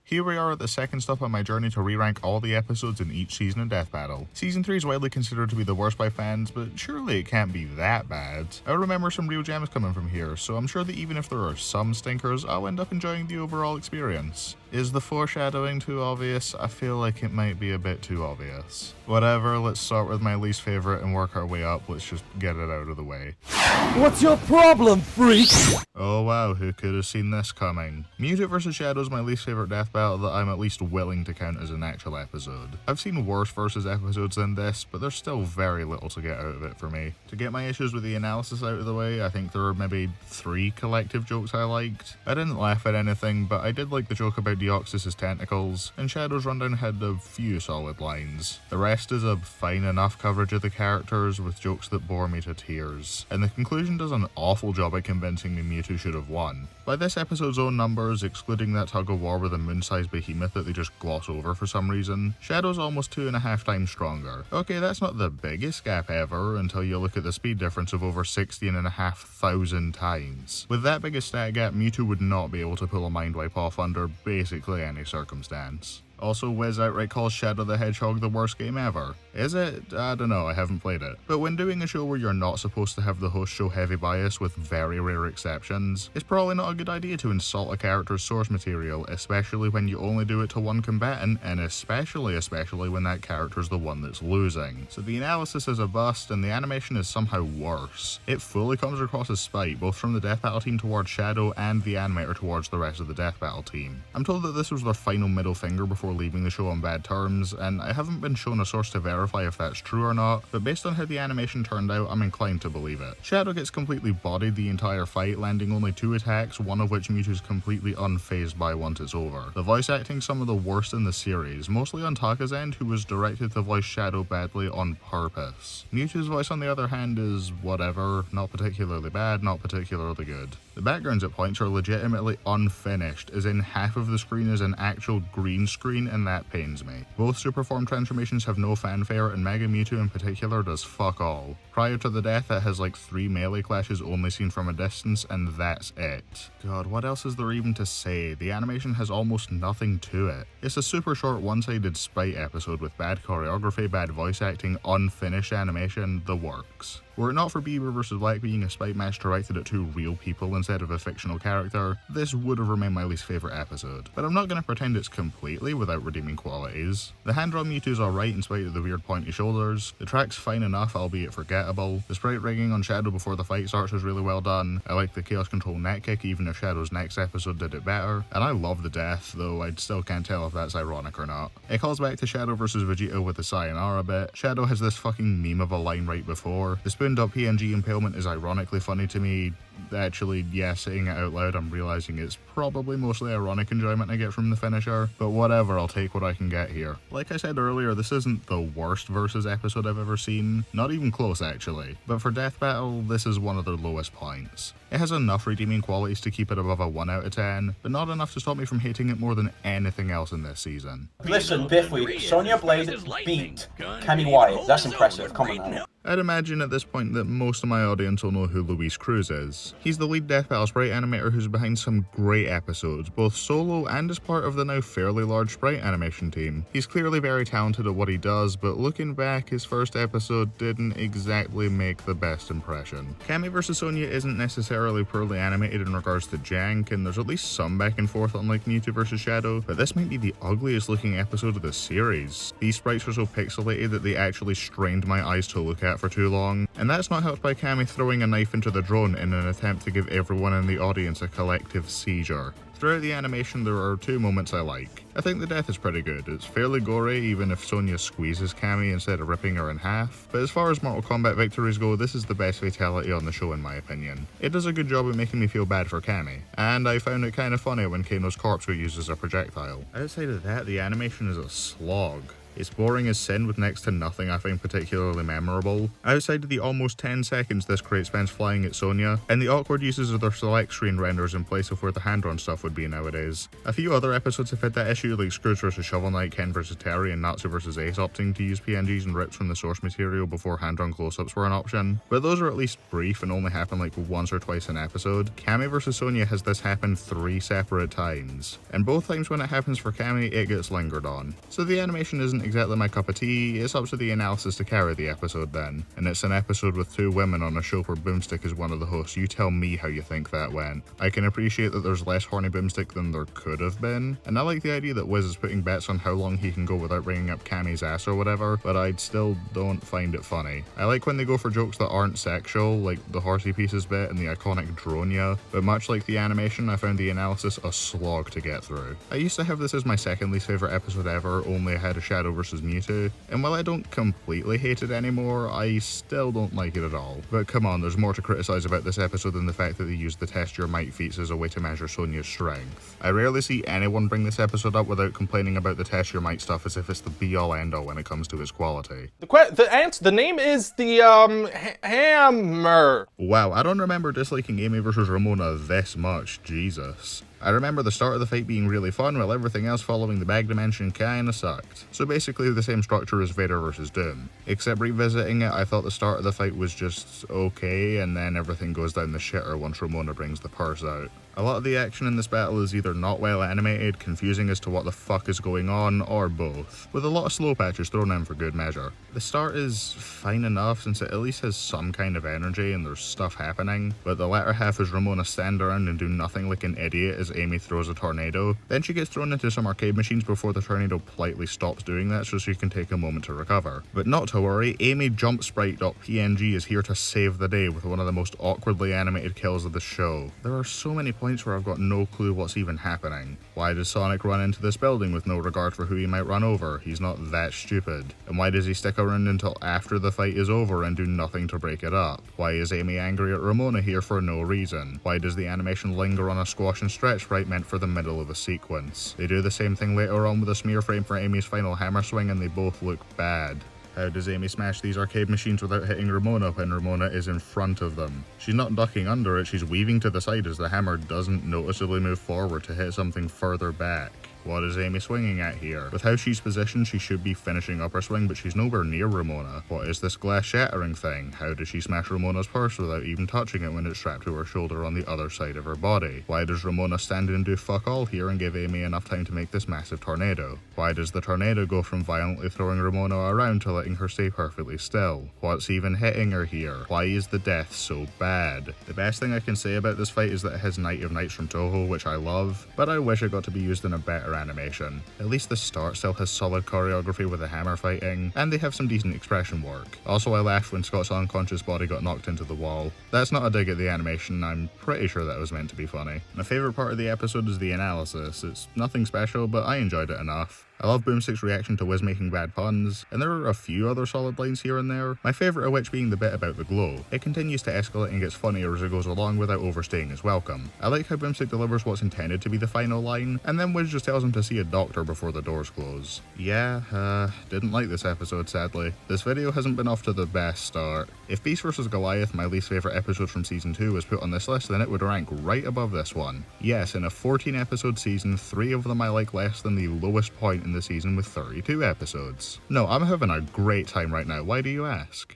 Here we are at the second stop on my journey to re-rank all the episodes in each season of Death Battle. Season 3 is widely considered to be the worst by fans, but surely it can't be that bad. I remember some real gems coming from here, so I'm sure that even if there are some stinkers, I'll end up enjoying the overall experience. Is the foreshadowing too obvious? I feel like it might be a bit too obvious. Whatever, let's start with my least favourite and work our way up. Let's just get it out of the way. What's your problem, freak? Oh wow, who could have seen this coming? Mewtwo vs Shadow is my least favourite death battle that I'm at least willing to count as an actual episode. I've seen worse versus episodes than this, but there's still very little to get out of it for me. To get my issues with the analysis out of the way, I think there are maybe 3 collective jokes I liked. I didn't laugh at anything, but I did like the joke about Deoxys' tentacles, and Shadow's rundown had a few solid lines. The rest is a fine enough coverage of the characters with jokes that bore me to tears, and the conclusion does an awful job at convincing me Mewtwo should have won. By this episode's own numbers, excluding that tug of war with a moon-sized behemoth that they just gloss over for some reason, Shadow's almost 2.5 times stronger. Okay, that's not the biggest gap ever until you look at the speed difference of over 16,500 times. With that big a stat gap, Mewtwo would not be able to pull a mind wipe off under basically any circumstance. Also, Wiz outright calls Shadow the Hedgehog the worst game ever. Is it? I don't know, I haven't played it. But when doing a show where you're not supposed to have the host show heavy bias with very rare exceptions, it's probably not a good idea to insult a character's source material, especially when you only do it to one combatant, and especially when that character's the one that's losing. So the analysis is a bust, and the animation is somehow worse. It fully comes across as spite, both from the Death Battle team towards Shadow and the animator towards the rest of the Death Battle team. I'm told that this was their final middle finger before leaving the show on bad terms, and I haven't been shown a source to verify if that's true or not, but based on how the animation turned out, I'm inclined to believe it. Shadow gets completely bodied the entire fight, landing only 2 attacks, one of which Mewtwo's completely unfazed by once it's over. The voice acting some of the worst in the series, mostly on Taka's end, who was directed to voice Shadow badly on purpose. Mewtwo's voice on the other hand is whatever, not particularly bad, not particularly good. The backgrounds at points are legitimately unfinished, as in half of the screen is an actual green screen, and that pains me. Both superform transformations have no fanfare, and Mega Mewtwo in particular does fuck all. Prior to the death, it has like 3 melee clashes only seen from a distance, and that's it. God, what else is there even to say? The animation has almost nothing to it. It's a super short one-sided spite episode with bad choreography, bad voice acting, unfinished animation, the works. Were it not for Bieber vs Black being a spite match directed at 2 real people instead of a fictional character, this would have remained my least favourite episode. But I'm not going to pretend it's completely without redeeming qualities. The hand-drawn Mewtwo's alright in spite of the weird pointy shoulders, the track's fine enough albeit forgettable, the sprite rigging on Shadow before the fight starts is really well done, I like the Chaos Control net kick even if Shadow's next episode did it better, and I love the death, though I still can't tell if that's ironic or not. It calls back to Shadow vs Vegeta with the Sayonara bit. Shadow has this fucking meme of a line right before. The spooned up PNG impalement is ironically funny to me. Actually, yeah, saying it out loud, I'm realizing it's probably mostly ironic enjoyment I get from the finisher, but whatever, I'll take what I can get here. Like I said earlier, this isn't the worst versus episode I've ever seen, not even close actually, but for Death Battle, this is one of their lowest points. It has enough redeeming qualities to keep it above a 1 out of 10, but not enough to stop me from hating it more than anything else in this season. Listen, Biffy, Sonya Blade beat Cammy Wyatt. That's impressive. Come on now. I'd imagine at this point that most of my audience will know who Luis Cruz is. He's the lead Death Battle sprite animator who's behind some great episodes, both solo and as part of the now fairly large sprite animation team. He's clearly very talented at what he does, but looking back, his first episode didn't exactly make the best impression. Cammy vs Sonya isn't necessarily poorly animated in regards to jank, and there's at least some back and forth unlike Mewtwo vs Shadow, but this might be the ugliest looking episode of the series. These sprites are so pixelated that they actually strained my eyes to look at for too long, and that's not helped by Cammy throwing a knife into the drone in an attempt to give everyone in the audience a collective seizure. Throughout the animation, there are 2 moments I like. I think the death is pretty good. It's fairly gory, even if Sonya squeezes Cammy instead of ripping her in half. But as far as Mortal Kombat victories go, this is the best fatality on the show in my opinion. It does a good job at making me feel bad for Cammy, and I found it kind of funny when Kano's corpse got used as a projectile. Outside of that, the animation is a slog. It's boring as sin with next to nothing I find particularly memorable, outside of the almost 10 seconds this crate spends flying at Sonya, and the awkward uses of their select screen renders in place of where the hand-drawn stuff would be nowadays. A few other episodes have had that issue, like Scrooge vs Shovel Knight, Ken vs Terry, and Natsu vs Ace opting to use PNGs and rips from the source material before hand-drawn close-ups were an option, but those are at least brief and only happen like once or twice an episode. Cammy vs Sonya has this happen 3 separate times, and both times when it happens for Cammy, it gets lingered on. So the animation isn't exactly my cup of tea, it's up to the analysis to carry the episode then, and it's an episode with 2 women on a show where Boomstick is one of the hosts. You tell me how you think that went. I can appreciate that there's less horny Boomstick than there could have been, and I like the idea that Wiz is putting bets on how long he can go without bringing up Cammy's ass or whatever, but I still don't find it funny. I like when they go for jokes that aren't sexual, like the horsey pieces bit and the iconic Dronia, but much like the animation, I found the analysis a slog to get through. I used to have this as my second least favourite episode ever, only ahead of Shadow vs Mewtwo, and while I don't completely hate it anymore, I still don't like it at all. But come on, there's more to criticise about this episode than the fact that they used the test your might feats as a way to measure Sonya's strength. I rarely see anyone bring this episode up without complaining about the test your might stuff as if it's the be-all end-all when it comes to its quality. The name is the, hammer. Wow, I don't remember disliking Amy vs Ramona this much, Jesus. I remember the start of the fight being really fun while everything else following the bag dimension kinda sucked. So basically the same structure as Vader vs Doom. Except revisiting it, I thought the start of the fight was just okay, and then everything goes down the shitter once Ramona brings the purse out. A lot of the action in this battle is either not well animated, confusing as to what the fuck is going on, or both, with a lot of slow patches thrown in for good measure. The start is fine enough since it at least has some kind of energy and there's stuff happening, but the latter half is Ramona stand around and do nothing like an idiot as Amy throws a tornado. Then she gets thrown into some arcade machines before the tornado politely stops doing that so she can take a moment to recover. But not to worry, Amy JumpSprite.png is here to save the day with one of the most awkwardly animated kills of the show. There are so many points where I've got no clue what's even happening. Why does Sonic run into this building with no regard for who he might run over? He's not that stupid. And why does he stick around until after the fight is over and do nothing to break it up? Why is Amy angry at Ramona here for no reason? Why does the animation linger on a squash and stretch sprite meant for the middle of a sequence? They do the same thing later on with a smear frame for Amy's final hammer swing and they both look bad. How does Amy smash these arcade machines without hitting Ramona when Ramona is in front of them? She's not ducking under it, she's weaving to the side as the hammer doesn't noticeably move forward to hit something further back. What is Amy swinging at here? With how she's positioned, she should be finishing up her swing, but she's nowhere near Ramona. What is this glass shattering thing? How does she smash Ramona's purse without even touching it when it's strapped to her shoulder on the other side of her body? Why does Ramona stand and do fuck all here and give Amy enough time to make this massive tornado? Why does the tornado go from violently throwing Ramona around to letting her stay perfectly still? What's even hitting her here? Why is the death so bad? The best thing I can say about this fight is that it has Night of Nights from Toho, which I love, but I wish it got to be used in a better animation. At least the start still has solid choreography with the hammer fighting, and they have some decent expression work. Also, I laughed when Scott's unconscious body got knocked into the wall. That's not a dig at the animation, I'm pretty sure that was meant to be funny. My favourite part of the episode is the analysis. It's nothing special, but I enjoyed it enough. I love Boomstick's reaction to Wiz making bad puns, and there are a few other solid lines here and there, my favourite of which being the bit about the glow. It continues to escalate and gets funnier as it goes along without overstaying its welcome. I like how Boomstick delivers what's intended to be the final line, and then Wiz just tells him to see a doctor before the doors close. Yeah, didn't like this episode sadly. This video hasn't been off to the best start. If Beast vs Goliath, my least favourite episode from season 2, was put on this list, then it would rank right above this one. Yes, in a 14 episode season, 3 of them I like less than the lowest point in the season with 32 episodes. No, I'm having a great time right now, why do you ask?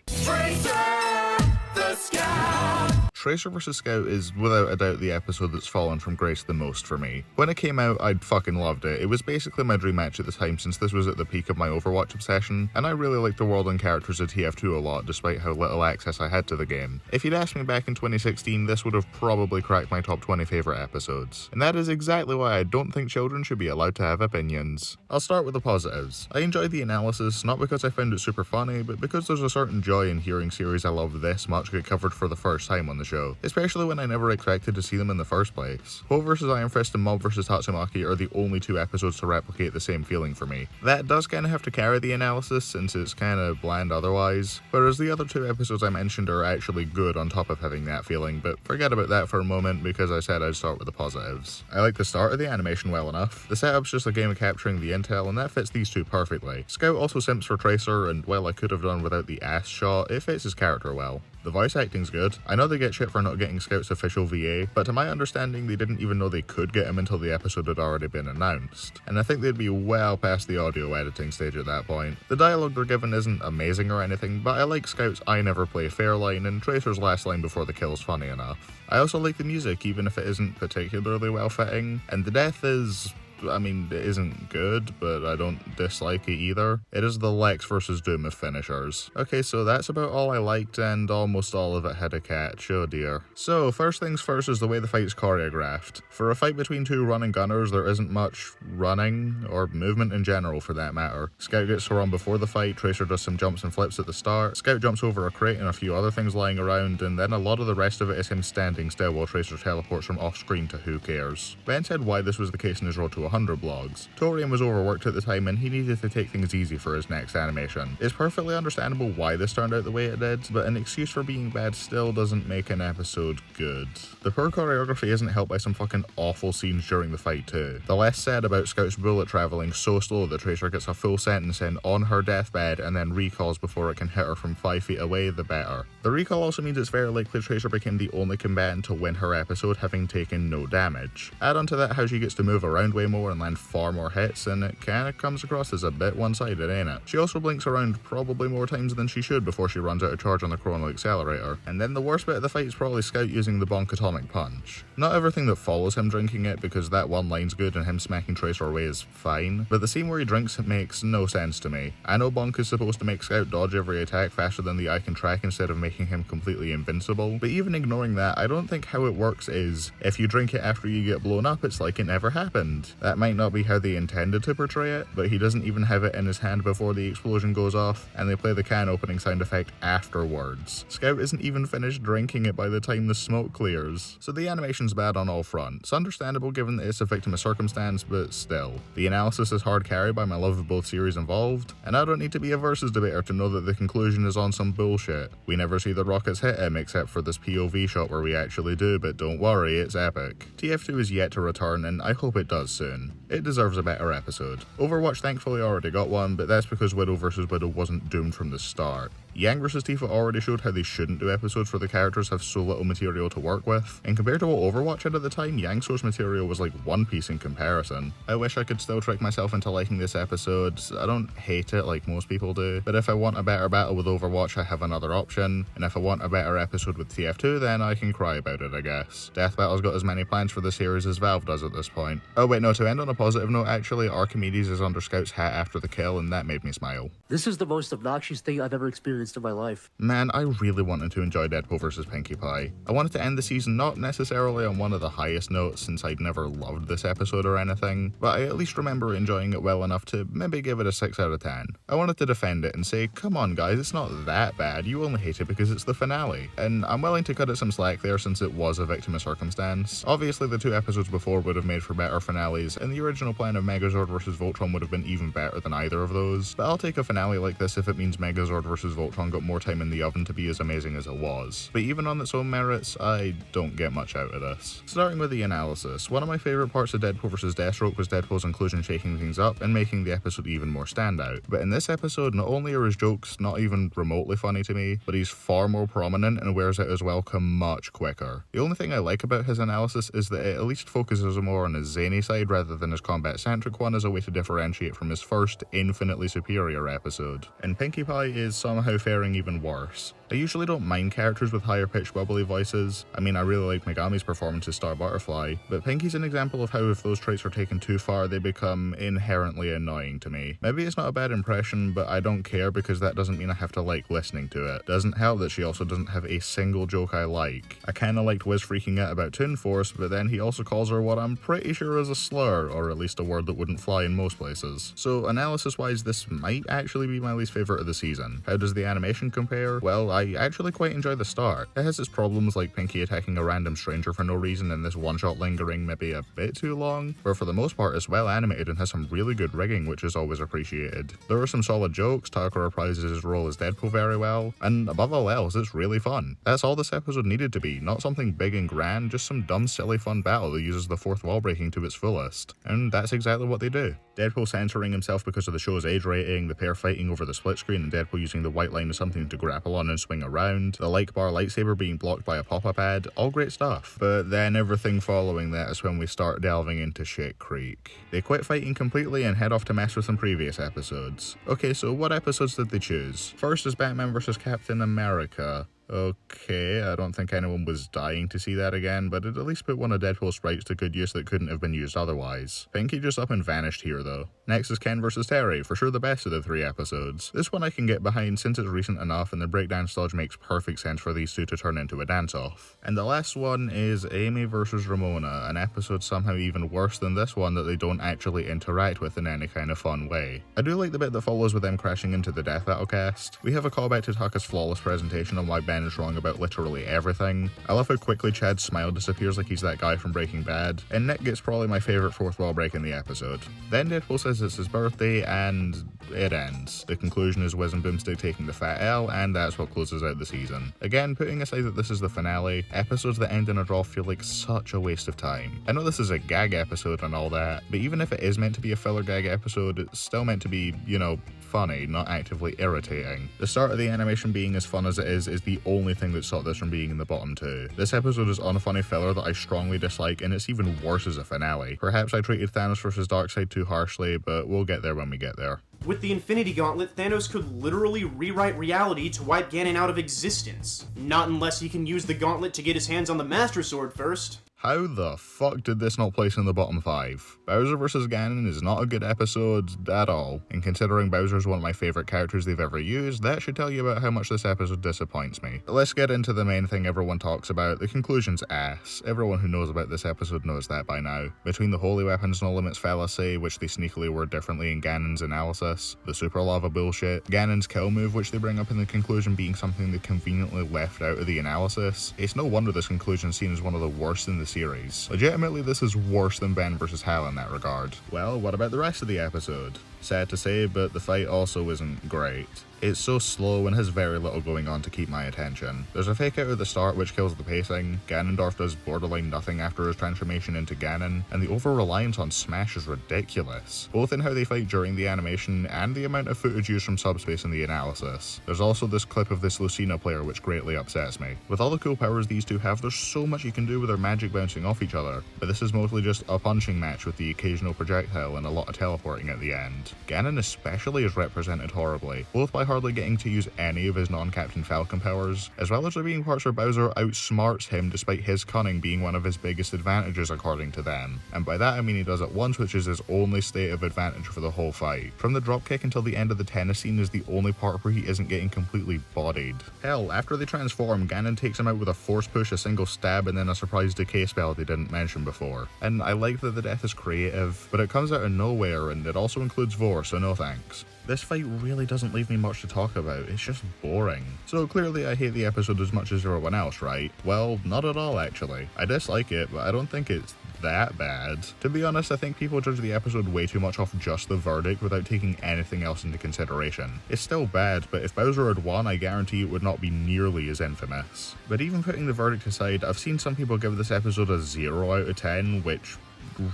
Tracer vs Scout is without a doubt the episode that's fallen from grace the most for me. When it came out, I'd fucking loved it. It was basically my dream match at the time since this was at the peak of my Overwatch obsession, and I really liked the world and characters of TF2 a lot despite how little access I had to the game. If you'd asked me back in 2016, this would have probably cracked my top 20 favourite episodes. And that is exactly why I don't think children should be allowed to have opinions. I'll start with the positives. I enjoyed the analysis, not because I found it super funny, but because there's a certain joy in hearing series I love this much get covered for the first time on the show, especially when I never expected to see them in the first place. Poe vs Iron Fist and Mob vs Tatsumaki are the only two episodes to replicate the same feeling for me. That does kinda have to carry the analysis since it's kinda bland otherwise, whereas the other two episodes I mentioned are actually good on top of having that feeling, but forget about that for a moment because I said I'd start with the positives. I like the start of the animation well enough. The setup's just a game of capturing the intel and that fits these two perfectly. Scout also simps for Tracer, and while I could have done without the ass shot, it fits his character well. The voice acting's good. I know they get shit for not getting Scout's official VA, but to my understanding they didn't even know they could get him until the episode had already been announced, and I think they'd be well past the audio editing stage at that point. The dialogue they're given isn't amazing or anything, but I like Scout's "I never play fair" line, and Tracer's last line before the kill's funny enough. I also like the music, even if it isn't particularly well fitting, and the death is... I mean, it isn't good, but I don't dislike it either. It is the Lex versus Doom of finishers. Okay, so that's about all I liked, and almost all of it had a catch, oh dear. So, first things first is the way the fight's choreographed. For a fight between two running gunners, there isn't much running, or movement in general for that matter. Scout gets to run before the fight, Tracer does some jumps and flips at the start, Scout jumps over a crate and a few other things lying around, and then a lot of the rest of it is him standing still while Tracer teleports from off screen to who cares. Ben said why this was the case in his road to 100 blogs. Torian was overworked at the time and he needed to take things easy for his next animation. It's perfectly understandable why this turned out the way it did, but an excuse for being bad still doesn't make an episode good. The poor choreography isn't helped by some fucking awful scenes during the fight too. The less said about Scout's bullet travelling so slow that Tracer gets a full sentence in on her deathbed and then recalls before it can hit her from 5 feet away, the better. The recall also means it's very likely Tracer became the only combatant to win her episode having taken no damage. Add on to that how she gets to move around way more and land far more hits, and it kinda comes across as a bit one-sided, ain't it? She also blinks around probably more times than she should before she runs out of charge on the chrono accelerator. And then the worst bit of the fight is probably Scout using the bonk atomic punch. Not everything that follows him drinking it, because that one line's good and him smacking Tracer away is fine, but the scene where he drinks it makes no sense to me. I know bonk is supposed to make Scout dodge every attack faster than the eye can track instead of making him completely invincible, but even ignoring that, I don't think how it works is, if you drink it after you get blown up, it's like it never happened. That might not be how they intended to portray it, but he doesn't even have it in his hand before the explosion goes off, and they play the can opening sound effect afterwards. Scout isn't even finished drinking it by the time the smoke clears. So the animation's bad on all fronts. Understandable given that it's a victim of circumstance, but still. The analysis is hard carried by my love of both series involved, and I don't need to be a versus debater to know that the conclusion is on some bullshit. We never see the rockets hit him except for this POV shot where we actually do, but don't worry, it's epic. TF2 is yet to return, and I hope it does soon. It deserves a better episode. Overwatch thankfully already got one, but that's because Widow vs Widow wasn't doomed from the start. Yang vs Tifa already showed how they shouldn't do episodes where the characters have so little material to work with, and compared to what Overwatch had at the time, Yang's source material was like One Piece in comparison. I wish I could still trick myself into liking this episode. I don't hate it like most people do, but if I want a better battle with Overwatch, I have another option, and if I want a better episode with TF2, then I can cry about it, I guess. Death Battle's got as many plans for the series as Valve does at this point. Oh wait, no, to end on a positive note, actually, Archimedes is under Scout's hat after the kill, and that made me smile. This is the most obnoxious thing I've ever experienced in my life. Man, I really wanted to enjoy Deadpool vs Pinkie Pie. I wanted to end the season not necessarily on one of the highest notes since I'd never loved this episode or anything, but I at least remember enjoying it well enough to maybe give it a 6 out of 10. I wanted to defend it and say, come on guys, it's not that bad, you only hate it because it's the finale. And I'm willing to cut it some slack there since it was a victim of circumstance. Obviously the 2 episodes before would have made for better finales, and the original plan of Megazord vs Voltron would have been even better than either of those, but I'll take a finale like this if it means Megazord vs Voltron got more time in the oven to be as amazing as it was. But even on its own merits, I don't get much out of this. Starting with the analysis, one of my favourite parts of Deadpool vs Deathstroke was Deadpool's inclusion shaking things up and making the episode even more standout. But in this episode, not only are his jokes not even remotely funny to me, but he's far more prominent and wears out his welcome much quicker. The only thing I like about his analysis is that it at least focuses more on his zany side rather than his combat-centric one as a way to differentiate from his first, infinitely superior episode. And Pinkie Pie is somehow faring even worse. I usually don't mind characters with higher pitched bubbly voices. I mean, I really like Megami's performance as Star Butterfly, but Pinkie's an example of how if those traits are taken too far, they become inherently annoying to me. Maybe it's not a bad impression, but I don't care because that doesn't mean I have to like listening to it. Doesn't help that she also doesn't have a single joke I like. I kinda liked Wiz freaking out about Toon Force, but then he also calls her what I'm pretty sure is a slur, or at least a word that wouldn't fly in most places. So analysis wise, this might actually be my least favourite of the season. How does the animation compare? Well, I actually quite enjoy the start. It has its problems like Pinkie attacking a random stranger for no reason and this one-shot lingering maybe a bit too long, but for the most part it's well animated and has some really good rigging, which is always appreciated. There are some solid jokes, Tucker reprises his role as Deadpool very well, and above all else, it's really fun. That's all this episode needed to be, not something big and grand, just some dumb silly fun battle that uses the fourth wall breaking to its fullest. And that's exactly what they do. Deadpool censoring himself because of the show's age rating, the pair fighting over the split screen and Deadpool using the white line as something to grapple on and swing around, the like bar lightsaber being blocked by a pop-up ad, all great stuff. But then everything following that is when we start delving into shit creek. They quit fighting completely and head off to mess with some previous episodes. Okay, so what episodes did they choose? First is Batman vs. Captain America. Okay, I don't think anyone was dying to see that again, but it at least put one of Deadpool's sprites to good use that couldn't have been used otherwise. Pinkie just up and vanished here though. Next is Ken vs. Terry, for sure the best of the 3 episodes. This one I can get behind since it's recent enough and the breakdance dodge makes perfect sense for these two to turn into a dance-off. And the last one is Amy vs. Ramona, an episode somehow even worse than this one that they don't actually interact with in any kind of fun way. I do like the bit that follows with them crashing into the Death Battle cast. We have a callback to Tucker's flawless presentation on why Ben is wrong about literally everything. I love how quickly Chad's smile disappears like he's that guy from Breaking Bad, and Nick gets probably my favourite fourth wall break in the episode. Then Deadpool says it's his birthday and it ends. The conclusion is Wiz and Boomstick taking the fat L, and that's what closes out the season. Again, putting aside that this is the finale, episodes that end in a draw feel like such a waste of time. I know this is a gag episode and all that, but even if it is meant to be a filler gag episode, it's still meant to be, you know, funny, not actively irritating. The start of the animation being as fun as it is the only thing that stopped this from being in the bottom 2. This episode is unfunny filler that I strongly dislike, and it's even worse as a finale. Perhaps I treated Thanos vs. Darkseid too harshly, but we'll get there when we get there. With the Infinity Gauntlet, Thanos could literally rewrite reality to wipe Ganon out of existence. Not unless he can use the gauntlet to get his hands on the Master Sword first. How the fuck did this not place in the bottom 5? Bowser vs. Ganon is not a good episode at all, and considering Bowser is one of my favourite characters they've ever used, that should tell you about how much this episode disappoints me. But let's get into the main thing everyone talks about. The conclusion's ass. Everyone who knows about this episode knows that by now. Between the Holy Weapons No Limits fallacy, which they sneakily word differently in Ganon's analysis, the Super Lava bullshit, Ganon's kill move which they bring up in the conclusion being something they conveniently left out of the analysis, it's no wonder this conclusion's seen as one of the worst in the series. Legitimately, this is worse than Ben vs. Hal in that regard. Well, what about the rest of the episode? Sad to say, but the fight also isn't great. It's so slow and has very little going on to keep my attention. There's a fake out at the start which kills the pacing, Ganondorf does borderline nothing after his transformation into Ganon, and the over-reliance on Smash is ridiculous, both in how they fight during the animation and the amount of footage used from Subspace in the analysis. There's also this clip of this Lucina player which greatly upsets me. With all the cool powers these two have, there's so much you can do with their magic bouncing off each other, but this is mostly just a punching match with the occasional projectile and a lot of teleporting at the end. Ganon especially is represented horribly, both by hardly getting to use any of his non-Captain Falcon powers, as well as there being parts where Bowser outsmarts him despite his cunning being one of his biggest advantages according to them. And by that I mean he does it once, which is his only state of advantage for the whole fight. From the dropkick until the end of the tennis scene is the only part where he isn't getting completely bodied. Hell, after they transform, Ganon takes him out with a force push, a single stab, and then a surprise decay spell they didn't mention before. And I like that the death is creative, but it comes out of nowhere and it also includes Vor, so no thanks. This fight really doesn't leave me much to talk about, it's just boring. So clearly I hate the episode as much as everyone else, right? Well, not at all actually. I dislike it, but I don't think it's that bad. To be honest, I think people judge the episode way too much off just the verdict without taking anything else into consideration. It's still bad, but if Bowser had won, I guarantee it would not be nearly as infamous. But even putting the verdict aside, I've seen some people give this episode a 0 out of 10, which...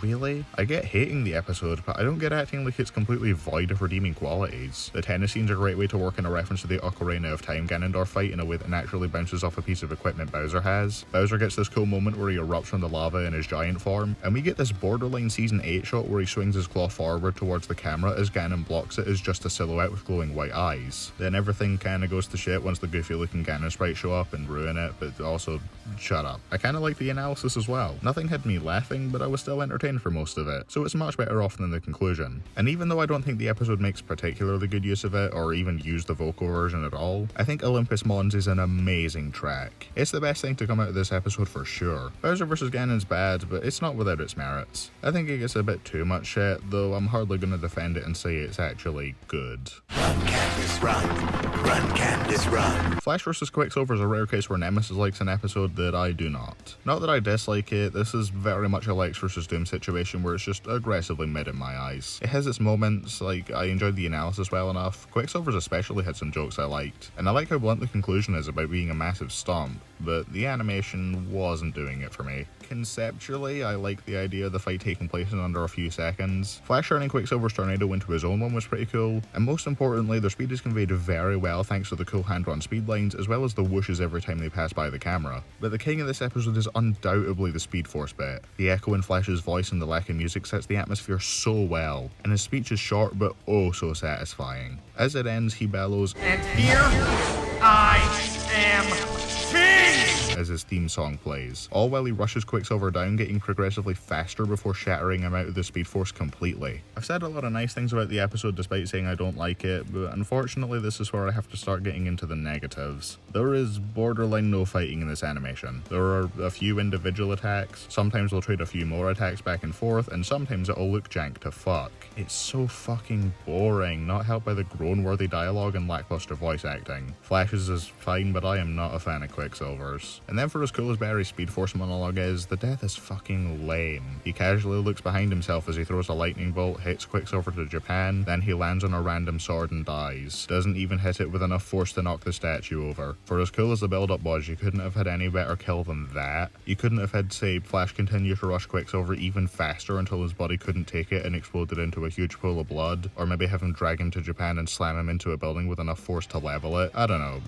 really? I get hating the episode, but I don't get acting like it's completely void of redeeming qualities. The tennis scene's a great way to work in a reference to the Ocarina of Time Ganondorf fight in a way that naturally bounces off a piece of equipment Bowser has. Bowser gets this cool moment where he erupts from the lava in his giant form, and we get this borderline Season 8 shot where he swings his claw forward towards the camera as Ganon blocks it as just a silhouette with glowing white eyes. Then everything kinda goes to shit once the goofy looking Ganon sprites show up and ruin it, but also, shut up. I kinda like the analysis as well. Nothing had me laughing, but I was still entertained for most of it, so it's much better off than the conclusion. And even though I don't think the episode makes particularly good use of it, or even use the vocal version at all, I think Olympus Mons is an amazing track. It's the best thing to come out of this episode for sure. Bowser vs. Ganon's bad, but it's not without its merits. I think it gets a bit too much shit, though I'm hardly gonna defend it and say it's actually good. Run, Candace, run. Run, Candace, run. Flash vs. Quicksilver is a rare case where Nemesis likes an episode that I do not. Not that I dislike it, this is very much a Lex vs. Doom situation where it's just aggressively mid in my eyes. It has its moments, like I enjoyed the analysis well enough, Quicksilver's especially had some jokes I liked, and I like how blunt the conclusion is about being a massive stomp, but the animation wasn't doing it for me. Conceptually, I like the idea of the fight taking place in under a few seconds. Flash turning Quicksilver's tornado into his own one was pretty cool, and most importantly, their speed is conveyed very well thanks to the cool hand-drawn speed lines as well as the whooshes every time they pass by the camera. But the king of this episode is undoubtedly the Speed Force bit. The echo in Flash's voice and the lack of music sets the atmosphere so well, and his speech is short but oh so satisfying. As it ends, he bellows, "And here I am king!" as his theme song plays, all while he rushes Quicksilver down, getting progressively faster before shattering him out of the Speed Force completely. I've said a lot of nice things about the episode despite saying I don't like it, but unfortunately this is where I have to start getting into the negatives. There is borderline no fighting in this animation. There are a few individual attacks, sometimes they'll trade a few more attacks back and forth, and sometimes it'll look jank to fuck. It's so fucking boring, not helped by the groan-worthy dialogue and lackluster voice acting. Flash's is fine, but I am not a fan of Quicksilver's. And then for as cool as Barry's Speed Force monologue is, the death is fucking lame. He casually looks behind himself as he throws a lightning bolt, hits Quicksilver to Japan, then he lands on a random sword and dies. Doesn't even hit it with enough force to knock the statue over. For as cool as the build-up was, you couldn't have had any better kill than that. You couldn't have had, say, Flash continue to rush Quicksilver even faster until his body couldn't take it and exploded into a huge pool of blood, or maybe have him drag him to Japan and slam him into a building with enough force to level it. I don't know,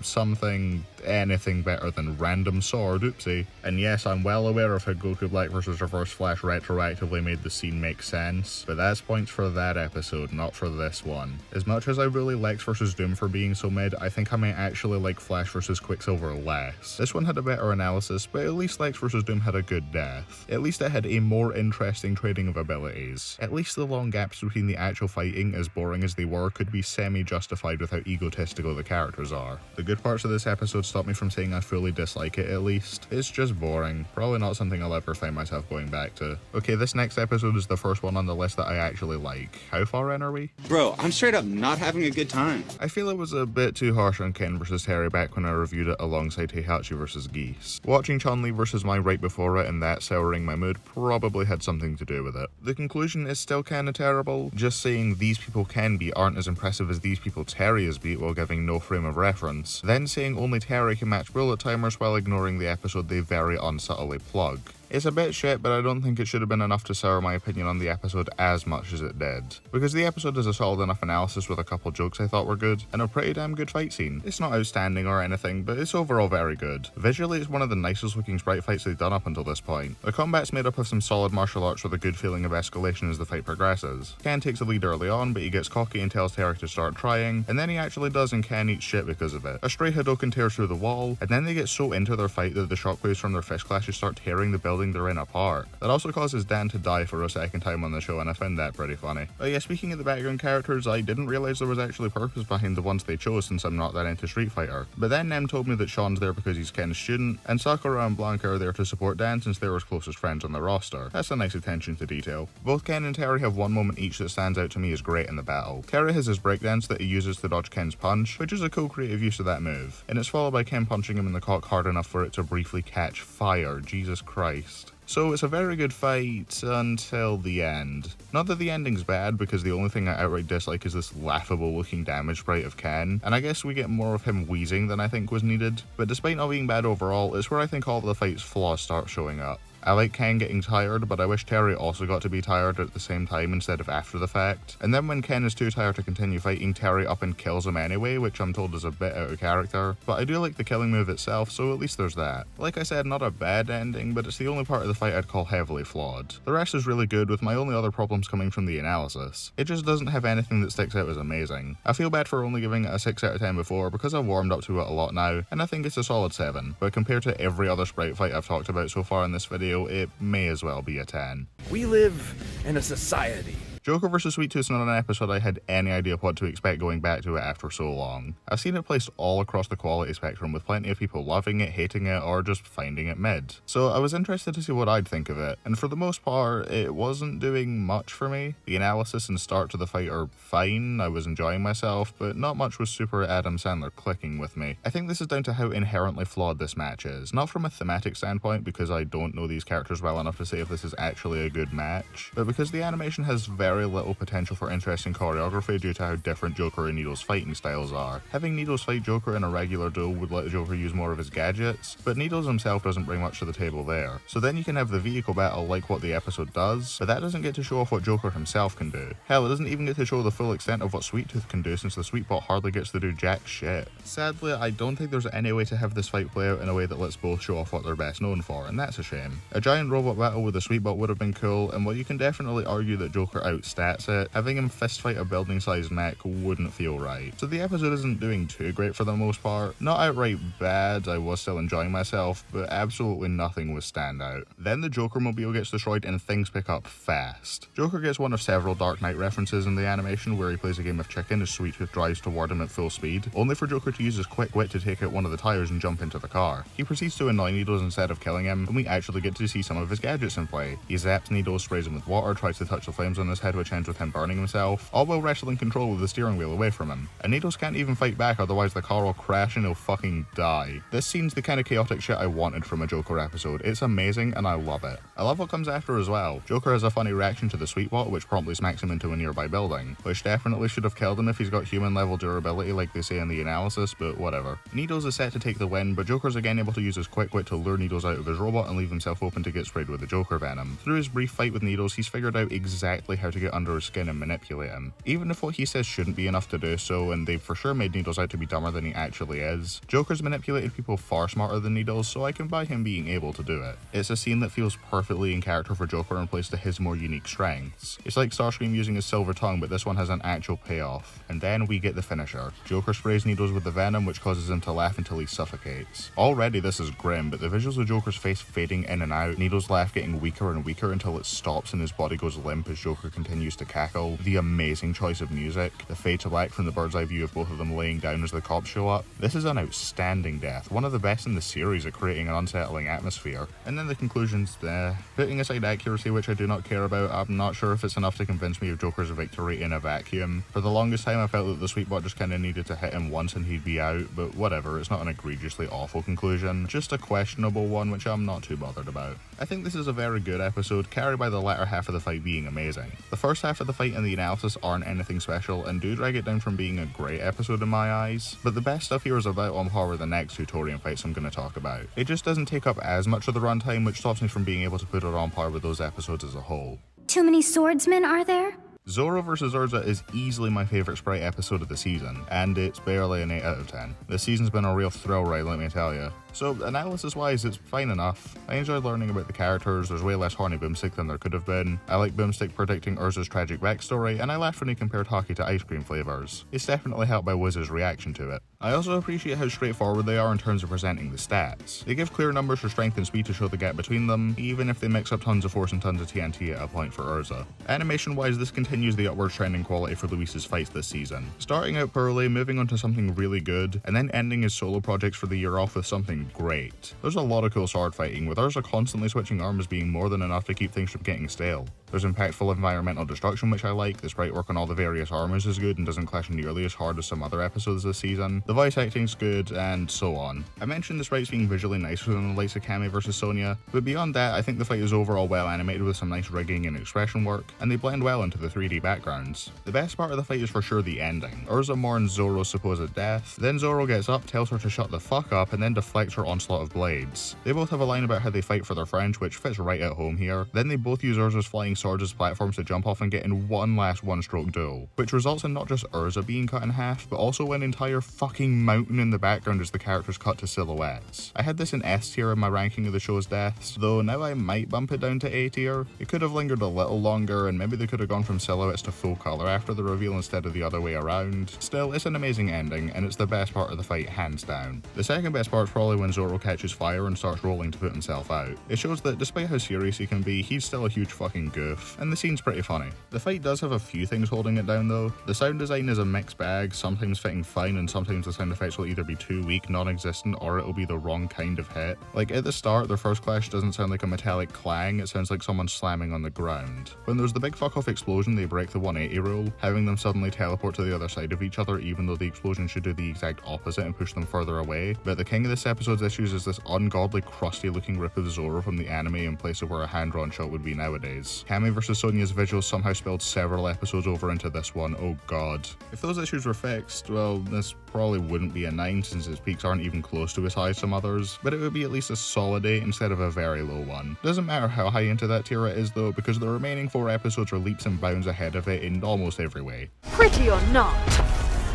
anything better than random sword, oopsie. And yes, I'm well aware of how Goku Black vs. Reverse Flash retroactively made the scene make sense, but that's points for that episode, not for this one. As much as I really Lex vs. Doom for being so mid, I think I might actually like Flash vs. Quicksilver less. This one had a better analysis, but at least Lex vs. Doom had a good death. At least it had a more interesting trading of abilities. At least the long gaps between the actual fighting, as boring as they were, could be semi-justified with how egotistical the characters are. The good parts of this episode stop me from saying I fully dislike it at least. It's just boring. Probably not something I'll ever find myself going back to. Okay, this next episode is the first one on the list that I actually like. How far in are we? Bro, I'm straight up not having a good time. I feel it was a bit too harsh on Ken vs. Terry back when I reviewed it alongside Heihachi vs. Geese. Watching Chun-Li vs. Mai right before it and that souring my mood probably had something to do with it. The conclusion is still kinda terrible. Just saying these people Ken beat aren't as impressive as these people Terry has beat while giving no frame of reference. Then saying only Terry can match bullet timers while ignoring the episode they very unsubtly plug. It's a bit shit, but I don't think it should have been enough to sour my opinion on the episode as much as it did. Because the episode is a solid enough analysis with a couple jokes I thought were good, and a pretty damn good fight scene. It's not outstanding or anything, but it's overall very good. Visually, it's one of the nicest looking sprite fights they've done up until this point. The combat's made up of some solid martial arts with a good feeling of escalation as the fight progresses. Ken takes the lead early on, but he gets cocky and tells Terry to start trying, and then he actually does and Ken eats shit because of it. A stray Hadouken tears through the wall, and then they get so into their fight that the shockwaves from their fist clashes start tearing the building they're in apart. That also causes Dan to die for a second time on the show, and I found that pretty funny. Oh yeah, speaking of the background characters, I didn't realise there was actually purpose behind the ones they chose since I'm not that into Street Fighter. But then Nem told me that Sean's there because he's Ken's student, and Sakura and Blanca are there to support Dan since they're his closest friends on the roster. That's a nice attention to detail. Both Ken and Terry have one moment each that stands out to me as great in the battle. Terry has his breakdance that he uses to dodge Ken's punch, which is a cool creative use of that move, and it's followed by Ken punching him in the cock hard enough for it to briefly catch fire. Jesus Christ. So it's a very good fight until the end. Not that the ending's bad, because the only thing I outright dislike is this laughable looking damage sprite of Ken, and I guess we get more of him wheezing than I think was needed. But despite not being bad overall, it's where I think all of the fight's flaws start showing up. I like Ken getting tired, but I wish Terry also got to be tired at the same time instead of after the fact. And then when Ken is too tired to continue fighting, Terry up and kills him anyway, which I'm told is a bit out of character. But I do like the killing move itself, so at least there's that. Like I said, not a bad ending, but it's the only part of the fight I'd call heavily flawed. The rest is really good, with my only other problems coming from the analysis. It just doesn't have anything that sticks out as amazing. I feel bad for only giving it a 6 out of 10 before, because I've warmed up to it a lot now, and I think it's a solid 7. But compared to every other sprite fight I've talked about so far in this video, scale, it may as well be a 10. We live in a society. Joker vs. Sweet Tooth's not an episode I had any idea what to expect going back to it after so long. I've seen it placed all across the quality spectrum with plenty of people loving it, hating it, or just finding it mid. So I was interested to see what I'd think of it, and for the most part, it wasn't doing much for me. The analysis and start to the fight are fine, I was enjoying myself, but not much was super Adam Sandler clicking with me. I think this is down to how inherently flawed this match is, not from a thematic standpoint because I don't know these characters well enough to say if this is actually a good match, but because the animation has very little potential for interesting choreography due to how different Joker and Needles' fighting styles are. Having Needles fight Joker in a regular duel would let the Joker use more of his gadgets, but Needles himself doesn't bring much to the table there. So then you can have the vehicle battle like what the episode does, but that doesn't get to show off what Joker himself can do. Hell, it doesn't even get to show the full extent of what Sweet Tooth can do since the Sweetbot hardly gets to do jack shit. Sadly, I don't think there's any way to have this fight play out in a way that lets both show off what they're best known for, and that's a shame. A giant robot battle with a Sweetbot would have been cool, and while you can definitely argue that Joker outstats it, having him fistfight a building-sized mech wouldn't feel right. So the episode isn't doing too great for the most part. Not outright bad, I was still enjoying myself, but absolutely nothing was standout. Then the Joker mobile gets destroyed and things pick up fast. Joker gets one of several Dark Knight references in the animation where he plays a game of chicken as Sweet Tooth drives toward him at full speed, only for Joker to use his quick wit to take out one of the tires and jump into the car. He proceeds to annoy Needles instead of killing him, and we actually get to see some of his gadgets in play. He zaps Needles, sprays him with water, tries to touch the flames on his head which ends with him burning himself, all while wrestling control of the steering wheel away from him. And Needles can't even fight back, otherwise the car will crash and he'll fucking die. This scene's the kind of chaotic shit I wanted from a Joker episode. It's amazing and I love it. I love what comes after as well. Joker has a funny reaction to the Sweetbot which promptly smacks him into a nearby building, which definitely should have killed him if he's got human level durability like they say in the analysis, but whatever. Needles is set to take the win, but Joker's again able to use his quick wit to lure Needles out of his robot and leave himself open to get sprayed with the Joker venom. Through his brief fight with Needles, he's figured out exactly how to get under his skin and manipulate him. Even if what he says shouldn't be enough to do so, and they've for sure made Needles out to be dumber than he actually is, Joker's manipulated people far smarter than Needles, so I can buy him being able to do it. It's a scene that feels perfectly in character for Joker and plays to his more unique strengths. It's like Starscream using his silver tongue, but this one has an actual payoff. And then we get the finisher. Joker sprays Needles with the venom, which causes him to laugh until he suffocates. Already this is grim, but the visuals of Joker's face fading in and out, Needles' laugh getting weaker and weaker until it stops and his body goes limp as Joker continues to cackle, the amazing choice of music, the fade to black from the bird's eye view of both of them laying down as the cops show up. This is an outstanding death, one of the best in the series at creating an unsettling atmosphere. And then the conclusion's there. Putting aside accuracy, which I do not care about, I'm not sure if it's enough to convince me of Joker's victory in a vacuum. For the longest time I felt that the Sweetbot just kinda needed to hit him once and he'd be out, but whatever, it's not an egregiously awful conclusion, just a questionable one which I'm not too bothered about. I think this is a very good episode, carried by the latter half of the fight being amazing. The first half of the fight and the analysis aren't anything special and do drag it down from being a great episode in my eyes, but the best stuff here is about on par with the next two Torian fights I'm going to talk about. It just doesn't take up as much of the runtime, which stops me from being able to put it on par with those episodes as a whole. Too many swordsmen, are there? Zoro vs. Urza is easily my favourite Sprite episode of the season, and it's barely an 8 out of 10. This season's been a real thrill ride, let me tell you. So, analysis-wise, it's fine enough. I enjoyed learning about the characters, there's way less horny Boomstick than there could have been. I like Boomstick predicting Urza's tragic backstory, and I laughed when he compared hockey to ice cream flavours. It's definitely helped by Wiz's reaction to it. I also appreciate how straightforward they are in terms of presenting the stats. They give clear numbers for strength and speed to show the gap between them, even if they mix up tons of force and tons of TNT at a point for Urza. Animation-wise, this continues the upward trend in quality for Luis's fights this season. Starting out poorly, moving on to something really good, and then ending his solo projects for the year off with something great. There's a lot of cool sword fighting, with Urza constantly switching arms being more than enough to keep things from getting stale. There's impactful environmental destruction which I like, the sprite work on all the various armors is good and doesn't clash nearly as hard as some other episodes this season, the voice acting's good, and so on. I mentioned the sprites being visually nicer than the likes of Cammy vs Sonya, but beyond that I think the fight is overall well animated with some nice rigging and expression work, and they blend well into the 3D backgrounds. The best part of the fight is for sure the ending. Urza mourns Zoro's supposed death, then Zoro gets up, tells her to shut the fuck up, and then deflects her onslaught of blades. They both have a line about how they fight for their friends which fits right at home here, then they both use Urza's flying swords as platforms to jump off and get in one last one-stroke duel, which results in not just Urza being cut in half, but also an entire fucking mountain in the background as the characters cut to silhouettes. I had this in S tier in my ranking of the show's deaths, though now I might bump it down to A tier. It could have lingered a little longer, and maybe they could have gone from silhouettes to full colour after the reveal instead of the other way around. Still, it's an amazing ending, and it's the best part of the fight hands down. The second best part is probably when Zoro catches fire and starts rolling to put himself out. It shows that despite how serious he can be, he's still a huge fucking goof, and the scene's pretty funny. The fight does have a few things holding it down though. The sound design is a mixed bag, sometimes fitting fine and sometimes the sound effects will either be too weak, non-existent, or it'll be the wrong kind of hit. Like at the start, their first clash doesn't sound like a metallic clang, it sounds like someone slamming on the ground. When there's the big fuck off explosion, they break the 180 rule, having them suddenly teleport to the other side of each other even though the explosion should do the exact opposite and push them further away. But the king of this episode's issues is this ungodly crusty looking rip of Zoro from the anime in place of where a hand-drawn shot would be nowadays. Cammy vs Sonya's visuals somehow spilled several episodes over into this one, oh god. If those issues were fixed, well, this probably wouldn't be a 9 since its peaks aren't even close to as high as some others, but it would be at least a solid 8 instead of a very low one. Doesn't matter how high into that tier it is though, because the remaining 4 episodes are leaps and bounds ahead of it in almost every way. Pretty or not,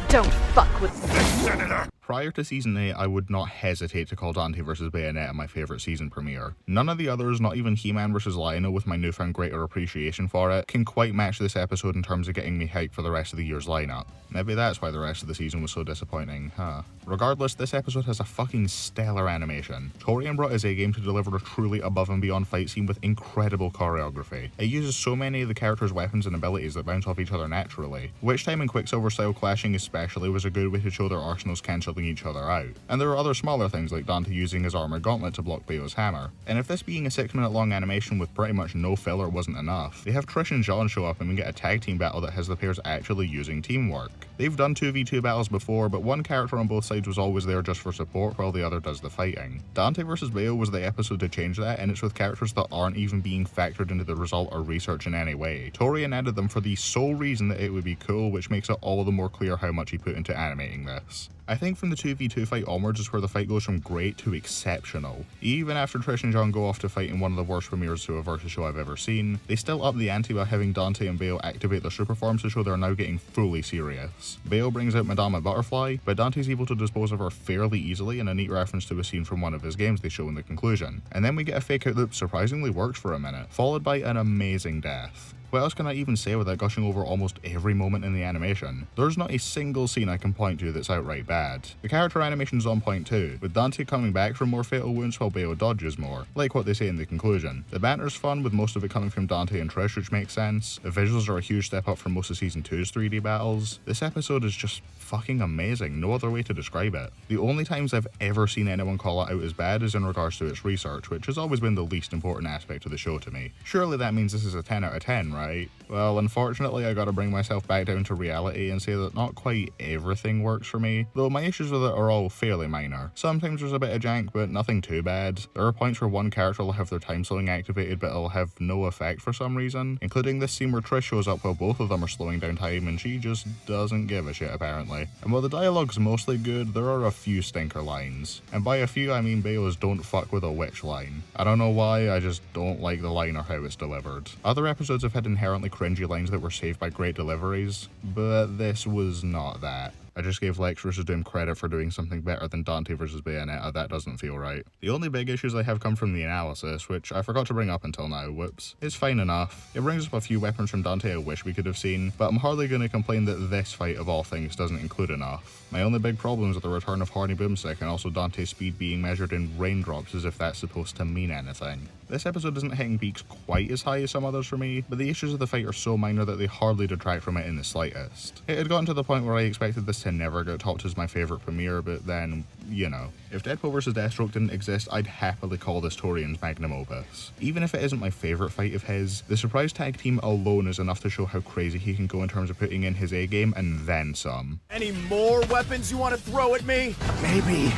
don't fuck with the Senator. Prior to Season 8, I would not hesitate to call Dante vs Bayonetta my favourite season premiere. None of the others, not even He-Man vs Lion-O with my newfound greater appreciation for it, can quite match this episode in terms of getting me hyped for the rest of the year's lineup. Maybe that's why the rest of the season was so disappointing, huh? Regardless, this episode has a fucking stellar animation. Torian brought his A-game to deliver a truly above and beyond fight scene with incredible choreography. It uses so many of the characters' weapons and abilities that bounce off each other naturally. Witch Time and Quicksilver style clashing especially was a good way to show their arsenals cancelling each other out. And there are other smaller things like Dante using his armor gauntlet to block Bayo's hammer. And if this being a 6-minute long animation with pretty much no filler wasn't enough, they have Trish and John show up and we get a tag team battle that has the pairs actually using teamwork. They've done 2v2 battles before, but one character on both sides was always there just for support while the other does the fighting. Dante vs Bayo was the episode to change that, and it's with characters that aren't even being factored into the result or research in any way. Torian added them for the sole reason that it would be cool, which makes it all the more clear how much he put into animating this. I think from the 2v2 fight onwards is where the fight goes from great to exceptional. Even after Trish and John go off to fight in one of the worst premieres to a versus show I've ever seen, they still up the ante by having Dante and Bayo activate their super forms to show they're now getting fully serious. Bayo brings out Madama Butterfly, but Dante's able to dispose of her fairly easily in a neat reference to a scene from one of his games they show in the conclusion. And then we get a fake out that surprisingly works for a minute, followed by an amazing death. What else can I even say without gushing over almost every moment in the animation? There's not a single scene I can point to that's outright bad. The character animation's on point too, with Dante coming back from more fatal wounds while Bayo dodges more, like what they say in the conclusion. The banter's fun, with most of it coming from Dante and Trish, which makes sense. The visuals are a huge step up from most of Season 2's 3D battles. This episode is just fucking amazing, no other way to describe it. The only times I've ever seen anyone call it out as bad is in regards to its research, which has always been the least important aspect of the show to me. Surely that means this is a 10 out of 10, right? Well, unfortunately I gotta bring myself back down to reality and say that not quite everything works for me, though my issues with it are all fairly minor. Sometimes there's a bit of jank, but nothing too bad. There are points where one character will have their time slowing activated but it'll have no effect for some reason, including this scene where Trish shows up while both of them are slowing down time and she just doesn't give a shit apparently. And while the dialogue's mostly good, there are a few stinker lines. And by a few I mean Bayo's "don't fuck with a witch" line. I don't know why, I just don't like the line or how it's delivered. Other episodes have had inherently cringy lines that were saved by great deliveries, but this was not that. I just gave Lex vs Doom credit for doing something better than Dante vs Bayonetta. That doesn't feel right. The only big issues I have come from the analysis, which I forgot to bring up until now, whoops. It's fine enough. It brings up a few weapons from Dante I wish we could have seen, but I'm hardly going to complain that this fight of all things doesn't include enough. My only big problems are the return of Horny Boomstick and also Dante's speed being measured in raindrops as if that's supposed to mean anything. This episode isn't hitting peaks quite as high as some others for me, but the issues of the fight are so minor that they hardly detract from it in the slightest. It had gotten to the point where I expected this to never get topped as my favourite premiere, but then, you know. If Deadpool vs Deathstroke didn't exist, I'd happily call this Torian's magnum opus. Even if it isn't my favourite fight of his, the surprise tag team alone is enough to show how crazy he can go in terms of putting in his A-game and then some. Any more weapons you want to throw at me? Maybe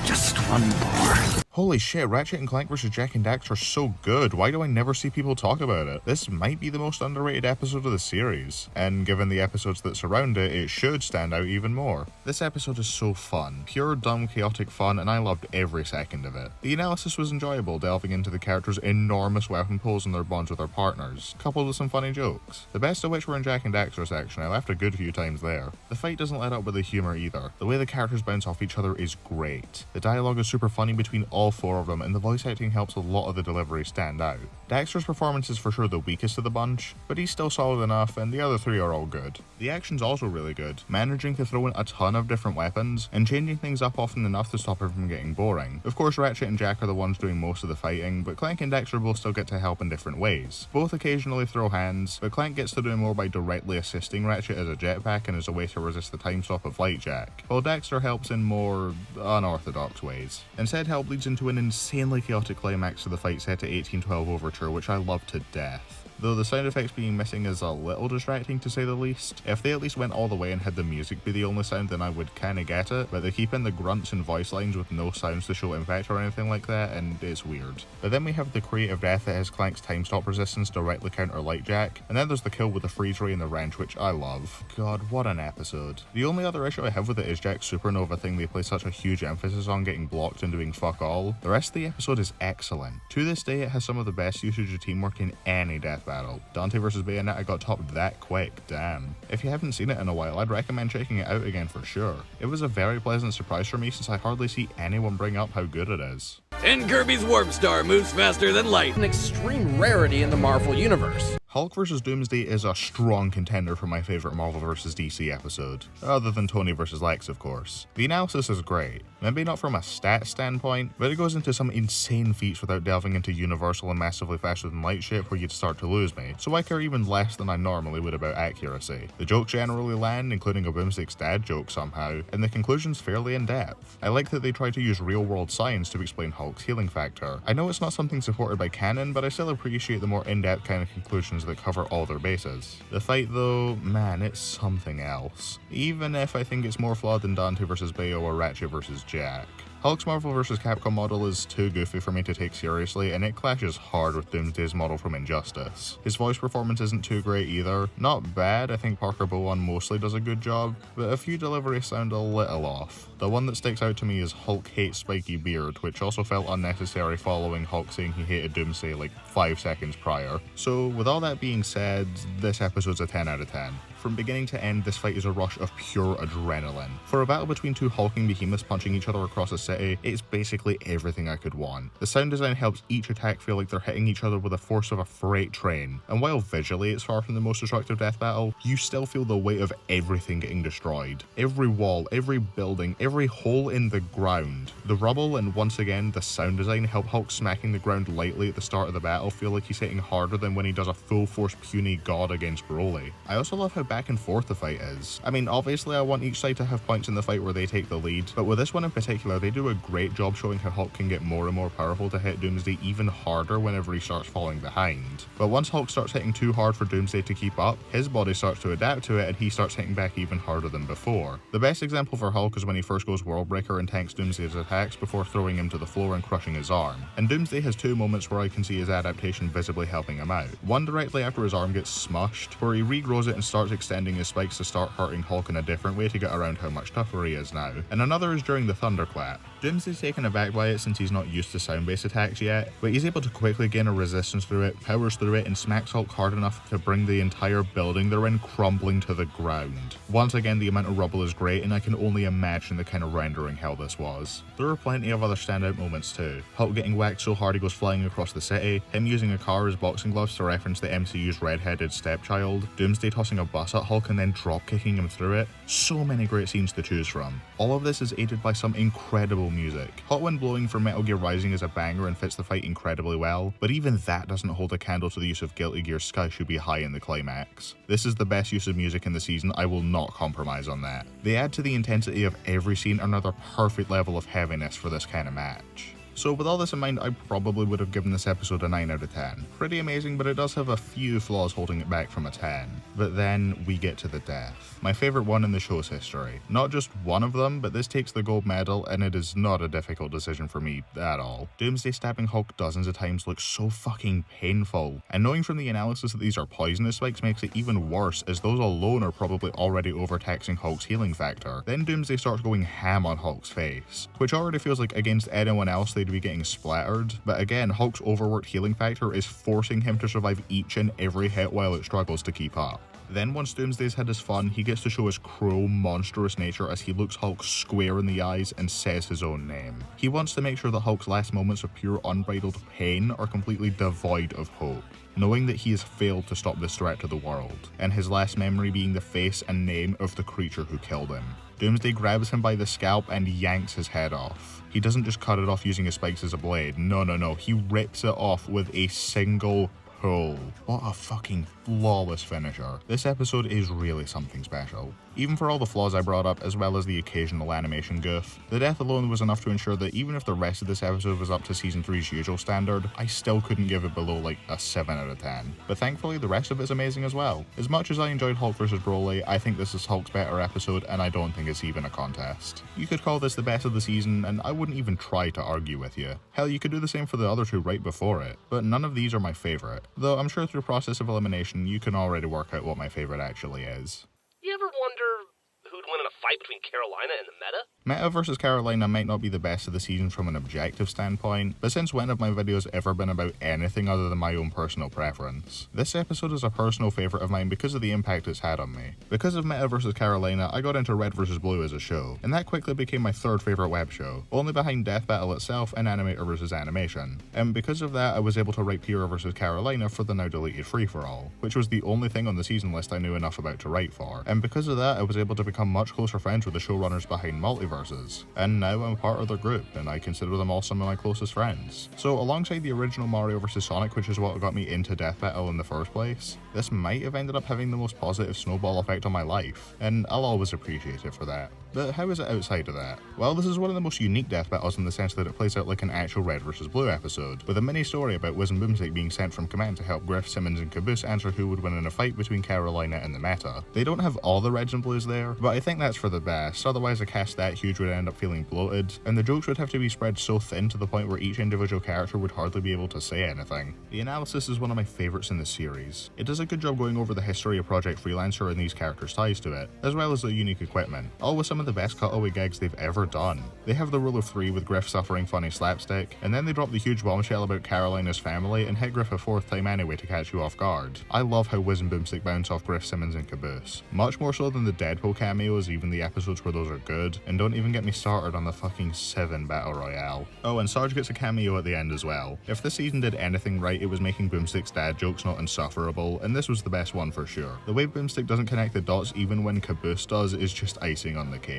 just one more. Holy shit, Ratchet and Clank vs. Jak and Daxter are so good, why do I never see people talk about it? This might be the most underrated episode of the series, and given the episodes that surround it, it should stand out even more. This episode is so fun, pure dumb chaotic fun, and I loved every second of it. The analysis was enjoyable, delving into the characters' enormous weapon pools and their bonds with their partners, coupled with some funny jokes. The best of which were in Jak and Daxter section, I laughed a good few times there. The fight doesn't let up with the humour either. The way the characters bounce off each other is great. The dialogue is super funny between all four of them, and the voice acting helps a lot of the delivery stand out. Daxter's performance is for sure the weakest of the bunch, but he's still solid enough, and the other three are all good. The action's also really good, managing to throw in a ton of different weapons, and changing things up often enough to stop it from getting boring. Of course, Ratchet and Jak are the ones doing most of the fighting, but Clank and Daxter both still get to help in different ways. Both occasionally throw hands, but Clank gets to do more by directly assisting Ratchet as a jetpack and as a way to resist the time stop of Light Jak, while Daxter helps in more unorthodox ways. Instead, help leads into an insanely chaotic climax to the fight set to 1812 Overture, which I love to death. Though the sound effects being missing is a little distracting to say the least. If they at least went all the way and had the music be the only sound, then I would kinda get it, but they keep in the grunts and voice lines with no sounds to show impact or anything like that, and it's weird. But then we have the creative death that has Clank's time stop resistance directly counter Light Jak, and then there's the kill with the freeze ray and the wrench, which I love. God, what an episode. The only other issue I have with it is Jak's supernova thing they place such a huge emphasis on getting blocked and doing fuck all. The rest of the episode is excellent. To this day, it has some of the best usage of teamwork in any death battle. Dante vs. Bayonetta got topped that quick, damn. If you haven't seen it in a while, I'd recommend checking it out again for sure. It was a very pleasant surprise for me since I hardly see anyone bring up how good it is. And Kirby's Warp Star moves faster than light. An extreme rarity in the Marvel Universe. Hulk vs. Doomsday is a strong contender for my favourite Marvel vs. DC episode, other than Tony vs. Lex of course. The analysis is great, maybe not from a stats standpoint, but it goes into some insane feats without delving into universal and massively faster than light shit where you'd start to lose me, so I care even less than I normally would about accuracy. The jokes generally land, including a Boomstick's dad joke somehow, and the conclusion's fairly in-depth. I like that they try to use real-world science to explain Hulk's healing factor. I know it's not something supported by canon, but I still appreciate the more in-depth kind of conclusions that cover all their bases. The fight though, man, it's something else. Even if I think it's more flawed than Dante vs. Bayo or Ratchet vs. Jak. Hulk's Marvel vs. Capcom model is too goofy for me to take seriously, and it clashes hard with Doomsday's model from Injustice. His voice performance isn't too great either. Not bad, I think Parker Bowen mostly does a good job, but a few deliveries sound a little off. The one that sticks out to me is Hulk hates spiky beard, which also felt unnecessary following Hulk saying he hated Doomsday like 5 seconds prior. So with all that being said, this episode's a 10 out of 10. From beginning to end, this fight is a rush of pure adrenaline. For a battle between two hulking behemoths punching each other across a city, it's basically everything I could want. The sound design helps each attack feel like they're hitting each other with the force of a freight train, and while visually it's far from the most destructive death battle, you still feel the weight of everything getting destroyed. Every wall, every building, every hole in the ground. The rubble and once again the sound design help Hulk smacking the ground lightly at the start of the battle feel like he's hitting harder than when he does a full force puny god against Broly. I also love how back and forth the fight is. I mean, obviously I want each side to have points in the fight where they take the lead, but with this one in particular, they do a great job showing how Hulk can get more and more powerful to hit Doomsday even harder whenever he starts falling behind. But once Hulk starts hitting too hard for Doomsday to keep up, his body starts to adapt to it and he starts hitting back even harder than before. The best example for Hulk is when he first goes Worldbreaker and tanks Doomsday's attacks before throwing him to the floor and crushing his arm. And Doomsday has 2 moments where I can see his adaptation visibly helping him out. One directly after his arm gets smushed, where he regrows it and starts extending his spikes to start hurting Hulk in a different way to get around how much tougher he is now. And another is during the Thunderclap. Doomsday's taken aback by it since he's not used to sound-based attacks yet, but he's able to quickly gain a resistance through it, powers through it, and smacks Hulk hard enough to bring the entire building they're in crumbling to the ground. Once again, the amount of rubble is great, and I can only imagine the kind of rendering hell this was. There are plenty of other standout moments too. Hulk getting whacked so hard he goes flying across the city, him using a car as boxing gloves to reference the MCU's red-headed stepchild, Doomsday tossing a bus at Hulk and then drop-kicking him through it. So many great scenes to choose from. All of this is aided by some incredible music. Hot Wind Blowing from Metal Gear Rising is a banger and fits the fight incredibly well, but even that doesn't hold a candle to the use of Guilty Gear's Sky Should Be High in the climax. This is the best use of music in the season, I will not compromise on that. They add to the intensity of every scene another perfect level of heaviness for this kind of match. So with all this in mind, I probably would have given this episode a 9 out of 10. Pretty amazing, but it does have a few flaws holding it back from a 10. But then we get to the death. My favourite one in the show's history. Not just one of them, but this takes the gold medal, and it is not a difficult decision for me at all. Doomsday stabbing Hulk dozens of times looks so fucking painful, and knowing from the analysis that these are poisonous spikes makes it even worse, as those alone are probably already overtaxing Hulk's healing factor. Then Doomsday starts going ham on Hulk's face, which already feels like against anyone else they'd be getting splattered, but again, Hulk's overworked healing factor is forcing him to survive each and every hit while it struggles to keep up. Then once Doomsday's had his fun, he gets to show his cruel, monstrous nature as he looks Hulk square in the eyes and says his own name. He wants to make sure that Hulk's last moments of pure unbridled pain are completely devoid of hope, knowing that he has failed to stop this threat to the world, and his last memory being the face and name of the creature who killed him. Doomsday grabs him by the scalp and yanks his head off. He doesn't just cut it off using his spikes as a blade, no, he rips it off with a single pull. What a fucking flawless finisher. This episode is really something special. Even for all the flaws I brought up, as well as the occasional animation goof, the death alone was enough to ensure that even if the rest of this episode was up to Season 3's usual standard, I still couldn't give it below like a 7 out of 10. But thankfully, the rest of it's amazing as well. As much as I enjoyed Hulk vs. Broly, I think this is Hulk's better episode, and I don't think it's even a contest. You could call this the best of the season, and I wouldn't even try to argue with you. Hell, you could do the same for the other two right before it, but none of these are my favourite. Though I'm sure through a process of elimination, you can already work out what my favourite actually is. You ever wonder who'd win in a fight between Carolina and the Meta? Meta vs. Carolina might not be the best of the season from an objective standpoint, but since when have my videos ever been about anything other than my own personal preference? This episode is a personal favourite of mine because of the impact it's had on me. Because of Meta vs. Carolina, I got into Red vs. Blue as a show, and that quickly became my third favourite web show, only behind Death Battle itself and Animator vs. Animation. And because of that, I was able to write Pyrrha vs. Carolina for the now deleted Free-For-All, which was the only thing on the season list I knew enough about to write for. And because of that, I was able to become much closer friends with the showrunners behind Multiverses, and now I'm part of their group, and I consider them all some of my closest friends. So alongside the original Mario vs. Sonic, which is what got me into Death Battle in the first place, this might have ended up having the most positive snowball effect on my life, and I'll always appreciate it for that. But how is it outside of that? Well, this is one of the most unique Death Battles in the sense that it plays out like an actual Red vs. Blue episode, with a mini story about Wiz and Boomstick being sent from command to help Griff, Simmons and Caboose answer who would win in a fight between Carolina and the Meta. They don't have all the Reds and Blues there, but I think that's for the best, otherwise a cast that huge would end up feeling bloated, and the jokes would have to be spread so thin to the point where each individual character would hardly be able to say anything. The analysis is one of my favourites in the series. It does a good job going over the history of Project Freelancer and these characters' ties to it, as well as the unique equipment, all with some of the best cutaway gags they've ever done. They have the rule of 3 with Griff suffering funny slapstick, and then they drop the huge bombshell about Carolina's family and hit Griff a 4th time anyway to catch you off guard. I love how Wiz and Boomstick bounce off Griff, Simmons and Caboose. Much more so than the Deadpool cameos, even the episodes where those are good, and don't even get me started on the fucking 7 Battle Royale. Oh, and Sarge gets a cameo at the end as well. If this season did anything right, it was making Boomstick's dad jokes not insufferable, and this was the best one for sure. The way Boomstick doesn't connect the dots even when Caboose does is just icing on the cake.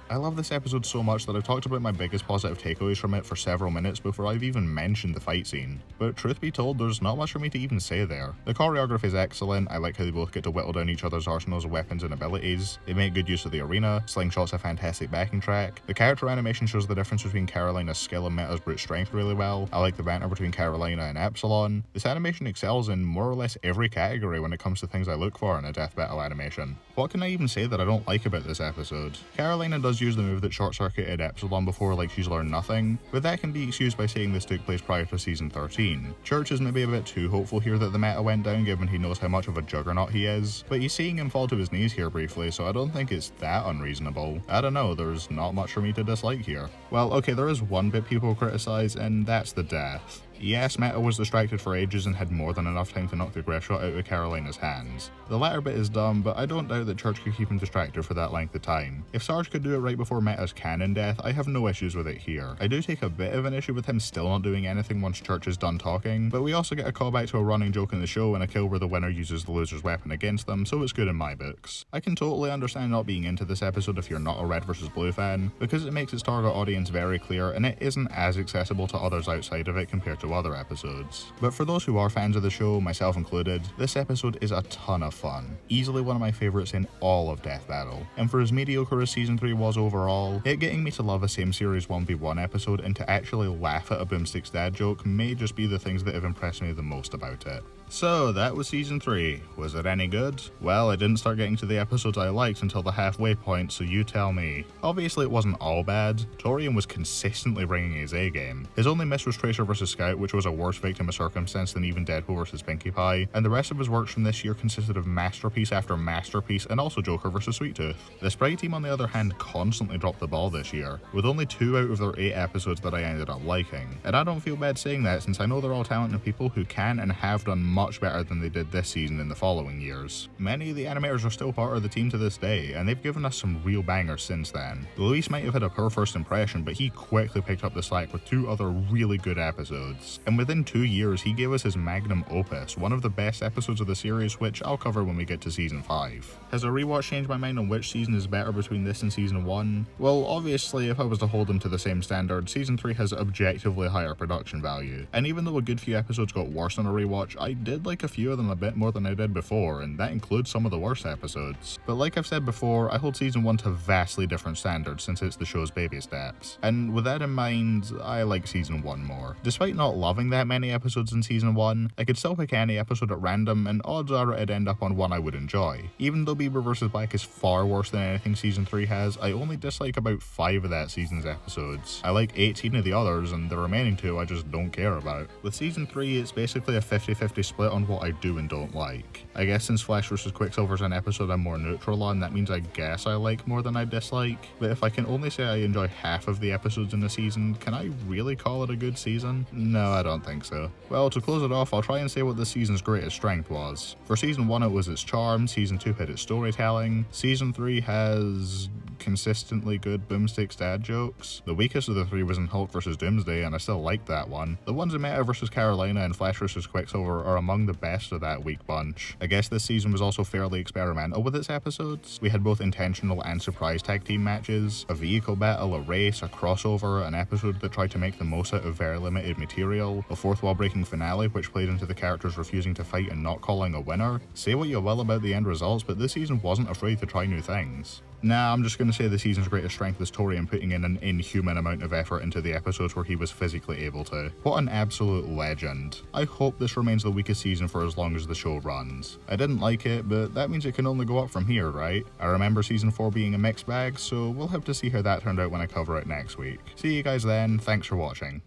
I love this episode so much that I've talked about my biggest positive takeaways from it for several minutes before I've even mentioned the fight scene. But truth be told, there's not much for me to even say there. The choreography is excellent, I like how they both get to whittle down each other's arsenals of weapons and abilities, they make good use of the arena, Slingshot's a fantastic backing track, the character animation shows the difference between Carolina's skill and Meta's brute strength really well, I like the banter between Carolina and Epsilon, this animation excels in more or less every category when it comes to things I look for in a Death Battle animation. What can I even say that I don't like about this episode? Carolina does use the move that short-circuited Epsilon before like she's learned nothing, but that can be excused by saying this took place prior to season 13. Church is maybe a bit too hopeful here that the Meta went down given he knows how much of a juggernaut he is, but he's seeing him fall to his knees here briefly, so I don't think it's that unreasonable. I don't know, there's not much for me to dislike here. Well, okay, there is one bit people criticize, and that's the death. Yes, Meta was distracted for ages and had more than enough time to knock the Griff shot out of Carolina's hands. The latter bit is dumb, but I don't doubt that Church could keep him distracted for that length of time. If Sarge could do it right before Meta's canon death, I have no issues with it here. I do take a bit of an issue with him still not doing anything once Church is done talking, but we also get a callback to a running joke in the show and a kill where the winner uses the loser's weapon against them, so it's good in my books. I can totally understand not being into this episode if you're not a Red vs. Blue fan, because it makes its target audience very clear and it isn't as accessible to others outside of it compared to to other episodes. But for those who are fans of the show, myself included, this episode is a ton of fun. Easily one of my favourites in all of Death Battle. And for as mediocre as Season 3 was overall, it getting me to love a same series 1v1 episode and to actually laugh at a Boomstick's dad joke may just be the things that have impressed me the most about it. So that was Season 3. Was it any good? Well, I didn't start getting to the episodes I liked until the halfway point, so you tell me. Obviously it wasn't all bad. Torian was consistently bringing his A-game. His only miss was Tracer vs Scout, which was a worse victim of circumstance than even Deadpool vs Pinkie Pie, and the rest of his works from this year consisted of masterpiece after masterpiece, and also Joker vs Sweet Tooth. The Sprite team on the other hand constantly dropped the ball this year, with only 2 out of their 8 episodes that I ended up liking. And I don't feel bad saying that, since I know they're all talented people who can and have done much better than they did this season in the following years. Many of the animators are still part of the team to this day, and they've given us some real bangers since then. Luis might have had a poor first impression, but he quickly picked up the slack with 2 other really good episodes. And within 2 years, he gave us his magnum opus, one of the best episodes of the series, which I'll cover when we get to Season 5. Has a rewatch changed my mind on which season is better between this and Season 1? Well, obviously, if I was to hold them to the same standard, Season 3 has objectively higher production value. And even though a good few episodes got worse on a rewatch, I did like a few of them a bit more than I did before, and that includes some of the worst episodes. But like I've said before, I hold Season 1 to vastly different standards since it's the show's baby steps. And with that in mind, I like Season 1 more. Despite not loving that many episodes in Season 1, I could still pick any episode at random, and odds are it'd end up on one I would enjoy. Even though Bieber vs Black is far worse than anything Season 3 has, I only dislike about 5 of that season's episodes. I like 18 of the others, and the remaining 2 I just don't care about. With Season 3, it's basically a 50-50 split on what I do and don't like. I guess since Flash vs Quicksilver's an episode I'm more neutral on, that means I guess I like more than I dislike. But if I can only say I enjoy half of the episodes in a season, can I really call it a good season? No, I don't think so. Well, to close it off, I'll try and say what this season's greatest strength was. For Season 1 it was its charm, Season 2 had its storytelling, Season 3 has consistently good Boomstick's dad jokes. The weakest of the 3 was in Hulk vs Doomsday, and I still liked that one. The ones in Meta vs Carolina and Flash vs Quicksilver are among the best of that weak bunch. I guess this season was also fairly experimental with its episodes. We had both intentional and surprise tag team matches, a vehicle battle, a race, a crossover, an episode that tried to make the most out of very limited material, a fourth wall breaking finale which played into the characters refusing to fight and not calling a winner. Say what you will about the end results, but this season wasn't afraid to try new things. Nah, I'm just going to say the season's greatest strength is Torian putting in an inhuman amount of effort into the episodes where he was physically able to. What an absolute legend. I hope this remains the weakest season for as long as the show runs. I didn't like it, but that means it can only go up from here, right? I remember Season 4 being a mixed bag, so we'll have to see how that turned out when I cover it next week. See you guys then, thanks for watching.